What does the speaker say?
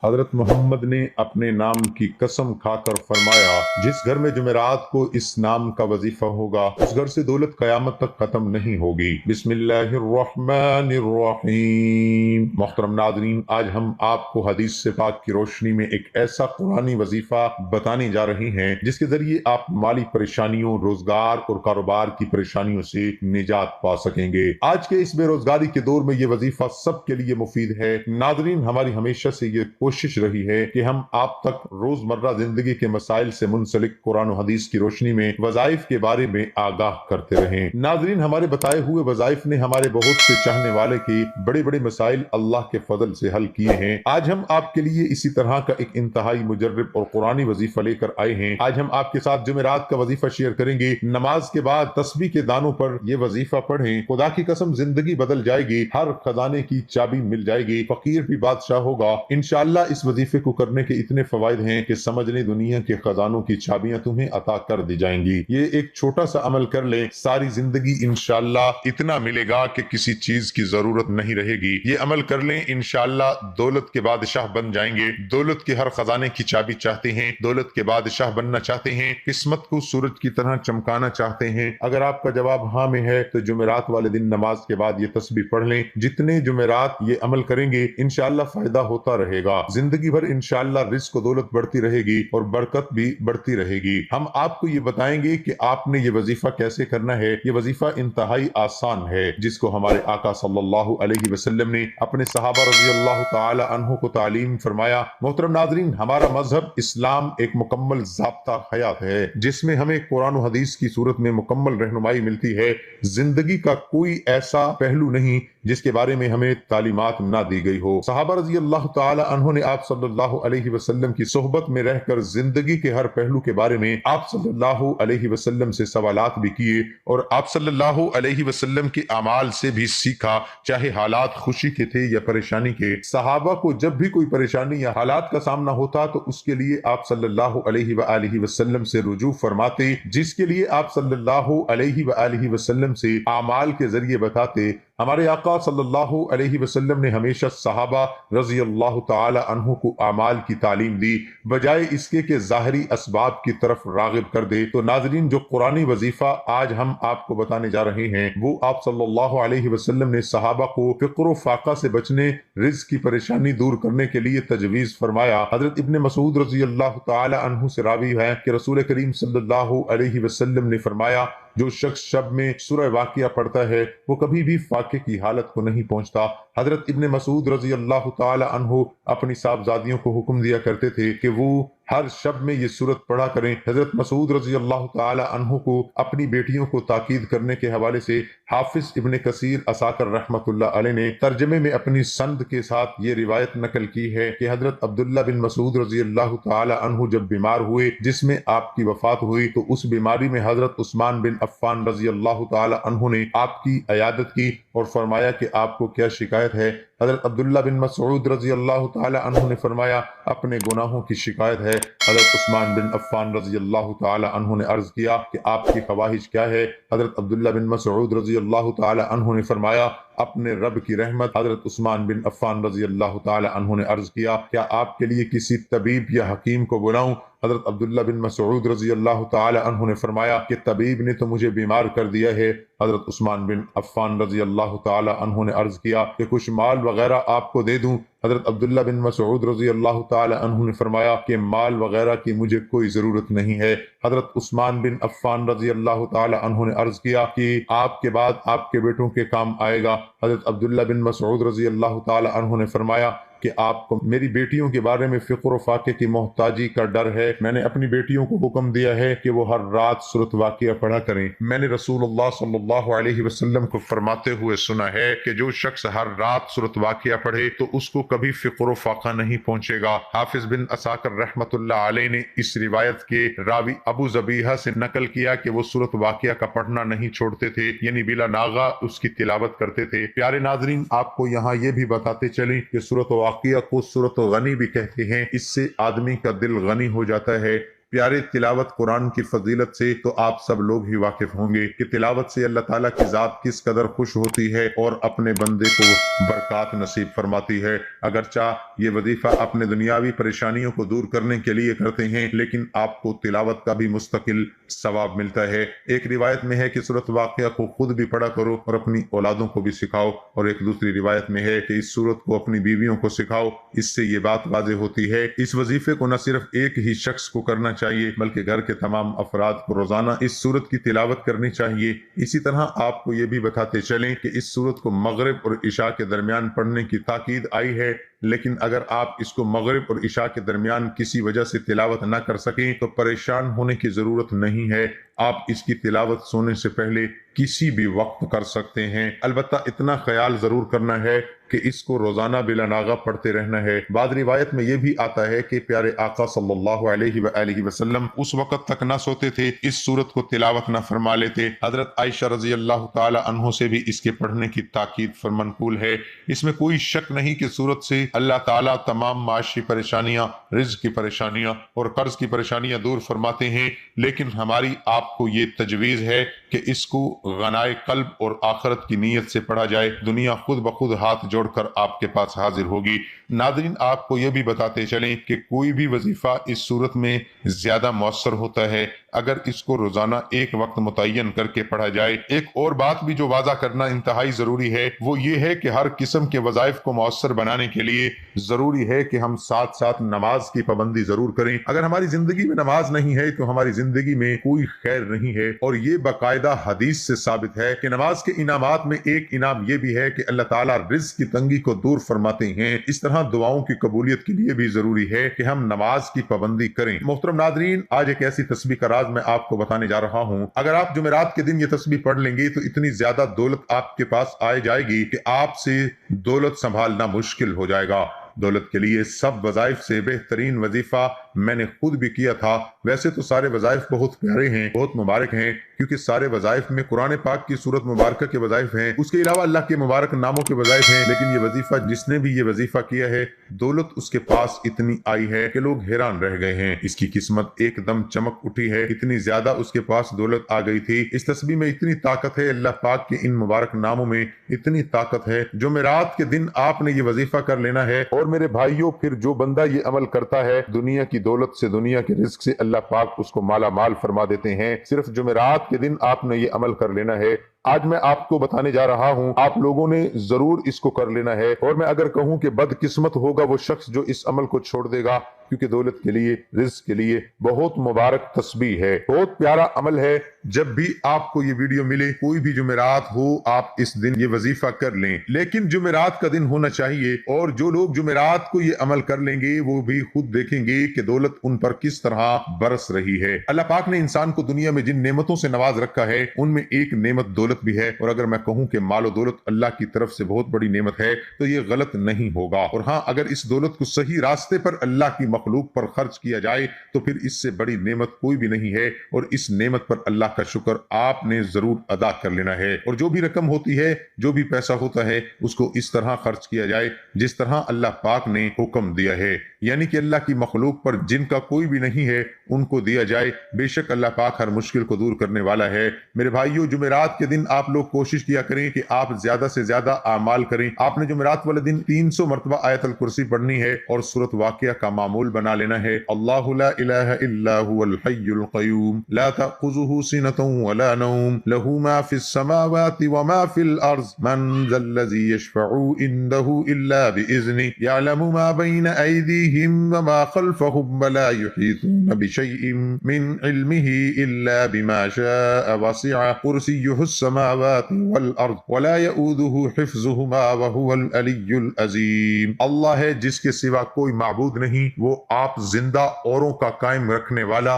حضرت محمد نے اپنے نام کی قسم کھا کر فرمایا، جس گھر میں جمعرات کو اس نام کا وظیفہ ہوگا اس گھر سے دولت قیامت تک ختم نہیں ہوگی۔ بسم اللہ الرحمن الرحیم۔ محترم ناظرین، آج ہم آپ کو حدیث سے پاک کی روشنی میں ایک ایسا قرآنی وظیفہ بتانے جا رہے ہیں جس کے ذریعے آپ مالی پریشانیوں، روزگار اور کاروبار کی پریشانیوں سے نجات پا سکیں گے۔ آج کے اس بے روزگاری کے دور میں یہ وظیفہ سب کے لیے مفید ہے۔ ناظرین، ہماری ہمیشہ سے یہ کوشش رہی ہے کہ ہم آپ تک روزمرہ زندگی کے مسائل سے منسلک قرآن و حدیث کی روشنی میں وظائف کے بارے میں آگاہ کرتے رہیں۔ ناظرین، ہمارے بتائے ہوئے وظائف نے ہمارے بہت سے چاہنے والے کی بڑے بڑے مسائل اللہ کے فضل سے حل کیے ہیں۔ آج ہم آپ کے لیے اسی طرح کا ایک انتہائی مجرب اور قرآنی وظیفہ لے کر آئے ہیں۔ آج ہم آپ کے ساتھ جمعرات کا وظیفہ شیئر کریں گے۔ نماز کے بعد تسبیح کے دانوں پر یہ وظیفہ پڑھیں، خدا کی قسم زندگی بدل جائے گی، ہر خزانے کی چابی مل جائے گی، فقیر بھی بادشاہ ہوگا۔ انشاءاللہ اس وظیفے کو کرنے کے اتنے فوائد ہیں کہ سمجھ لیں دنیا کے خزانوں کی چابیاں تمہیں عطا کر دی جائیں گی۔ یہ ایک چھوٹا سا عمل کر لیں، ساری زندگی انشاءاللہ اتنا ملے گا کہ کسی چیز کی ضرورت نہیں رہے گی۔ یہ عمل کر لیں، انشاءاللہ دولت کے بادشاہ بن جائیں گے۔ دولت کے ہر خزانے کی چابی چاہتے ہیں، دولت کے بادشاہ بننا چاہتے ہیں، قسمت کو سورج کی طرح چمکانا چاہتے ہیں؟ اگر آپ کا جواب ہاں میں ہے تو جمعرات والے دن نماز کے بعد یہ تسبیح پڑھ لیں۔ جتنے جمعرات یہ عمل کریں گے انشاءاللہ فائدہ ہوتا رہے گا، زندگی بھر انشاءاللہ رزق و دولت بڑھتی رہے گی اور برکت بھی بڑھتی رہے گی۔ ہم آپ کو یہ بتائیں گے کہ آپ نے یہ وظیفہ کیسے کرنا ہے۔ یہ وظیفہ انتہائی آسان ہے جس کو ہمارے آقا صلی اللہ علیہ وسلم نے اپنے صحابہ رضی اللہ تعالی عنہ کو تعلیم فرمایا۔ محترم ناظرین، ہمارا مذہب اسلام ایک مکمل ضابطہ حیات ہے جس میں ہمیں قرآن و حدیث کی صورت میں مکمل رہنمائی ملتی ہے۔ زندگی کا کوئی ایسا پہلو نہیں جس کے بارے میں ہمیں تعلیمات نہ دی گئی ہو۔ صحابہ رضی اللہ تعالی عنہ نے آپ صلی اللہ علیہ وسلم کی صحبت میں رہ کر زندگی کے ہر پہلو کے بارے میں آپ صلی اللہ علیہ وسلم سے سوالات بھی کیے اور آپ صلی اللہ علیہ وسلم کے اعمال سے بھی سیکھا، چاہے حالات خوشی کے تھے یا پریشانی کے۔ صحابہ کو جب بھی کوئی پریشانی یا حالات کا سامنا ہوتا تو اس کے لیے آپ صلی اللہ علیہ وآلہ وسلم سے رجوع فرماتے، جس کے لیے آپ صلی اللہ علیہ وآلہ وسلم سے اعمال کے ذریعے بتاتے۔ ہمارے آقا صلی اللہ علیہ وسلم نے ہمیشہ صحابہ رضی اللہ تعالی عنہ کو اعمال کی تعلیم دی، بجائے اس کے کہ ظاہری اسباب کی طرف راغب کر دے۔ تو ناظرین، جو قرآنی وظیفہ آج ہم آپ کو بتانے جا رہے ہیں وہ آپ صلی اللہ علیہ وسلم نے صحابہ کو فقر و فاقہ سے بچنے، رزق کی پریشانی دور کرنے کے لیے تجویز فرمایا۔ حضرت ابن مسعود رضی اللہ تعالی عنہ سے راوی ہے کہ رسول کریم صلی اللہ علیہ وسلم نے فرمایا، جو شخص شب میں سورہ واقعہ پڑھتا ہے وہ کبھی بھی فاقے کی حالت کو نہیں پہنچتا۔ حضرت ابن مسعود رضی اللہ تعالی عنہ اپنی صاحبزادیوں کو حکم دیا کرتے تھے کہ وہ ہر شب میں یہ سورت پڑھا کریں۔ حضرت مسعود رضی اللہ تعالی عنہ کو اپنی بیٹیوں کو تاکید کرنے کے حوالے سے حافظ ابن کثیر عساکر رحمت اللہ علیہ نے ترجمے میں اپنی سند کے ساتھ یہ روایت نقل کی ہے کہ حضرت عبداللہ بن مسعود رضی اللہ تعالی عنہ جب بیمار ہوئے جس میں آپ کی وفات ہوئی تو اس بیماری میں حضرت عثمان بن عفان رضی اللہ تعالی عنہ نے آپ کی عیادت کی اور فرمایا کہ آپ کو کیا شکایت ہے؟ حضرت عبداللہ بن مسعود رضی اللہ تعالی عنہ نے فرمایا اپنے گناہوں کی شکایت ہے۔ حضرت عثمان بن عفان رضی اللہ تعالی عنہ نے عرض کیا کہ آپ کی خواہش کیا ہے؟ حضرت عبداللہ بن مسعود رضی اللہ تعالی عنہ نے فرمایا اپنے رب کی رحمت۔ حضرت عثمان بن عفان رضی اللہ تعالی عنہ نے عرض کیا کیا آپ کے لیے کسی طبیب یا حکیم کو بلاؤں؟ حضرت عبداللہ بن مسعود رضی اللہ تعالی عنہ نے فرمایا کہ طبیب نے تو مجھے بیمار کر دیا ہے۔ حضرت عثمان بن عفان رضی اللہ تعالی عنہ نے عرض کیا کہ کچھ مال وغیرہ آپ کو دے دوں؟ حضرت عبداللہ بن مسعود رضی اللہ تعالی عنہ نے فرمایا کہ مال وغیرہ کی مجھے کوئی ضرورت نہیں ہے۔ حضرت عثمان بن عفان رضی اللہ تعالی عنہ نے عرض کیا کہ آپ کے بعد آپ کے بیٹوں کے کام آئے گا۔ حضرت عبداللہ بن مسعود رضی اللہ تعالی عنہ نے فرمایا کہ آپ کو میری بیٹیوں کے بارے میں فقر و فاقے کی محتاجی کا ڈر ہے، میں نے اپنی بیٹیوں کو حکم دیا ہے کہ وہ ہر رات سورۃ واقعہ پڑھا کریں۔ میں نے رسول اللہ صلی اللہ علیہ وسلم کو فرماتے ہوئے سنا ہے کہ جو شخص ہر رات سورۃ واقعہ پڑھے تو اس کو کبھی فقر و فاقہ نہیں پہنچے گا۔ حافظ بن عساکر رحمت اللہ علیہ نے اس روایت کے راوی ابو ذبیحہ سے نقل کیا کہ وہ سورۃ واقعہ کا پڑھنا نہیں چھوڑتے تھے، یعنی بلا ناغہ اس کی تلاوت کرتے تھے۔ پیارے ناظرین، آپ کو یہاں یہ بھی بتاتے چلیں کہ سورۃ واقعہ کو سورۃ غنی بھی کہتے ہیں، اس سے آدمی کا دل غنی ہو جاتا ہے۔ پیارے تلاوت قرآن کی فضیلت سے تو آپ سب لوگ ہی واقف ہوں گے کہ تلاوت سے اللہ تعالیٰ کی ذات کس قدر خوش ہوتی ہے اور اپنے بندے کو برکات نصیب فرماتی ہے۔ اگرچہ یہ وظیفہ اپنے دنیاوی پریشانیوں کو دور کرنے کے لیے کرتے ہیں، لیکن آپ کو تلاوت کا بھی مستقل ثواب ملتا ہے۔ ایک روایت میں ہے کہ سورۃ واقعہ کو خود بھی پڑھا کرو اور اپنی اولادوں کو بھی سکھاؤ، اور ایک دوسری روایت میں ہے کہ اس سورت کو اپنی بیویوں کو سکھاؤ۔ اس سے یہ بات واضح ہوتی ہے اس وظیفے کو نہ صرف ایک ہی شخص کو کرنا چاہیے بلکہ گھر کے تمام افراد کو روزانہ اس سورت کی تلاوت کرنی چاہیے۔ اسی طرح آپ کو یہ بھی بتاتے چلیں کہ اس سورت کو مغرب اور عشاء کے درمیان پڑھنے کی تاکید آئی ہے، لیکن اگر آپ اس کو مغرب اور عشاء کے درمیان کسی وجہ سے تلاوت نہ کر سکیں تو پریشان ہونے کی ضرورت نہیں ہے، آپ اس کی تلاوت سونے سے پہلے کسی بھی وقت کر سکتے ہیں۔ البتہ اتنا خیال ضرور کرنا ہے کہ اس کو روزانہ بلا ناغہ پڑھتے رہنا ہے۔ بعض روایت میں یہ بھی آتا ہے کہ پیارے آقا صلی اللہ علیہ وآلہ وسلم اس وقت تک نہ سوتے تھے اس سورت کو تلاوت نہ فرما لیتے۔ حضرت عائشہ رضی اللہ تعالی عنہ سے بھی اس کے پڑھنے کی تاکید منقول ہے۔ اس میں کوئی شک نہیں کہ سورت سے اللہ تعالیٰ تمام معاشی پریشانیاں، رزق کی پریشانیاں اور قرض کی پریشانیاں دور فرماتے ہیں، لیکن ہماری آپ کو یہ تجویز ہے کہ اس کو غنائے قلب اور آخرت کی نیت سے پڑھا جائے، دنیا خود بخود ہاتھ جوڑ کر آپ کے پاس حاضر ہوگی۔ ناظرین، آپ کو یہ بھی بتاتے چلیں کہ کوئی بھی وظیفہ اس صورت میں زیادہ مؤثر ہوتا ہے اگر اس کو روزانہ ایک وقت متعین کر کے پڑھا جائے۔ ایک اور بات بھی جو واضح کرنا انتہائی ضروری ہے وہ یہ ہے کہ ہر قسم کے وظائف کو مؤثر بنانے کے لیے ضروری ہے کہ ہم ساتھ ساتھ نماز کی پابندی ضرور کریں۔ اگر ہماری زندگی میں نماز نہیں ہے تو ہماری زندگی میں کوئی خیر نہیں ہے، اور یہ باقاعدہ حدیث سے ثابت ہے کہ نماز کے انعامات میں ایک انعام یہ بھی ہے کہ اللہ تعالیٰ رزق کی تنگی کو دور فرماتے ہیں۔ اس طرح دعاؤں کی قبولیت کے لیے بھی ضروری ہے کہ ہم نماز کی پابندی کریں۔ محترم ناظرین، آج ایک ایسی تسبیح کا راز میں آپ کو بتانے جا رہا ہوں۔ اگر آپ جمعرات کے دن یہ تسبیح پڑھ لیں گے تو اتنی زیادہ دولت آپ کے پاس آ جائے گی کہ آپ سے دولت سنبھالنا مشکل ہو جائے گا۔ دولت کے لیے سب وظائف سے بہترین وظیفہ میں نے خود بھی کیا تھا۔ ویسے تو سارے وظائف بہت پیارے ہیں، بہت مبارک ہیں، کیونکہ سارے وظائف میں قرآن پاک کی سورت مبارکہ کے وظائف ہیں، اس کے علاوہ اللہ کے مبارک ناموں کے وظائف ہیں، لیکن یہ وظیفہ جس نے بھی یہ وظیفہ کیا ہے دولت اس کے پاس اتنی آئی ہے کہ لوگ حیران رہ گئے ہیں۔ اس کی قسمت ایک دم چمک اٹھی ہے، اتنی زیادہ اس کے پاس دولت آ گئی تھی۔ اس تسبیح میں اتنی طاقت ہے، اللہ پاک کے ان مبارک ناموں میں اتنی طاقت ہے۔ جمعرات کے دن آپ نے یہ وظیفہ کر لینا ہے، اور میرے بھائیوں پھر جو بندہ یہ عمل کرتا ہے دنیا کی دولت سے، دنیا کے رزق سے اللہ پاک اس کو مالا مال فرما دیتے ہیں۔ صرف جمعرات کے دن آپ نے یہ عمل کر لینا ہے۔ آج میں آپ کو بتانے جا رہا ہوں، آپ لوگوں نے ضرور اس کو کر لینا ہے، اور میں اگر کہوں کہ بدقسمت ہوگا وہ شخص جو اس عمل کو چھوڑ دے گا، کیونکہ دولت کے لیے، رزق کے لیے بہت مبارک تسبیح ہے، بہت پیارا عمل ہے۔ جب بھی آپ کو یہ ویڈیو ملے، کوئی بھی جمعرات ہو، آپ اس دن یہ وظیفہ کر لیں، لیکن جمعرات کا دن ہونا چاہیے، اور جو لوگ جمعرات کو یہ عمل کر لیں گے وہ بھی خود دیکھیں گے کہ دولت ان پر کس طرح برس رہی ہے۔ اللہ پاک نے انسان کو دنیا میں جن نعمتوں سے نواز رکھا ہے ان میں ایک نعمت دولت بھی ہے، اور اگر میں کہوں کہ مال و دولت اللہ کی طرف سے بہت بڑی نعمت ہے تو یہ غلط نہیں ہوگا، اور ہاں، اگر اس دولت کو صحیح راستے پر اللہ کی مخلوق پر خرچ کیا جائے تو پھر اس سے بڑی نعمت کوئی بھی نہیں ہے، اور اس نعمت پر اللہ کا شکر آپ نے ضرور ادا کر لینا ہے۔ اور جو بھی رقم ہوتی ہے، جو بھی پیسہ ہوتا ہے، اس کو اس طرح خرچ کیا جائے جس طرح اللہ پاک نے حکم دیا ہے، یعنی کہ اللہ کی مخلوق پر جن کا کوئی بھی نہیں ہے ان کو دیا جائے۔ بے شک اللہ پاک ہر مشکل کو دور کرنے والا ہے۔ میرے بھائیوں، جمعرات کے دن آپ لوگ کوشش کیا کریں کہ آپ زیادہ سے زیادہ اعمال کریں۔ آپ نے جمعرات والے دن 300 مرتبہ آیت الکرسی پڑھنی ہے اور سورۃ واقعہ کا معمول بنا لینا ہے۔ اللہ لا الہ الا هو الحی القیوم لا تأخذه سنة ولا نوم له ما في السماوات وما في الارض من ذا الذي يشفع عنده الا بإذنه يعلم ما بين ايديهم وما خلفهم ولا يحيطون بشيء من علمه الا بما شاء وسع كرسيه السماوات والارض ولا يؤوده حفظهما وهو العلی العظیم۔ اللہ ہے جس کے سوا کوئی معبود نہیں، وہ آپ زندہ اوروں کا قائم رکھنے والا،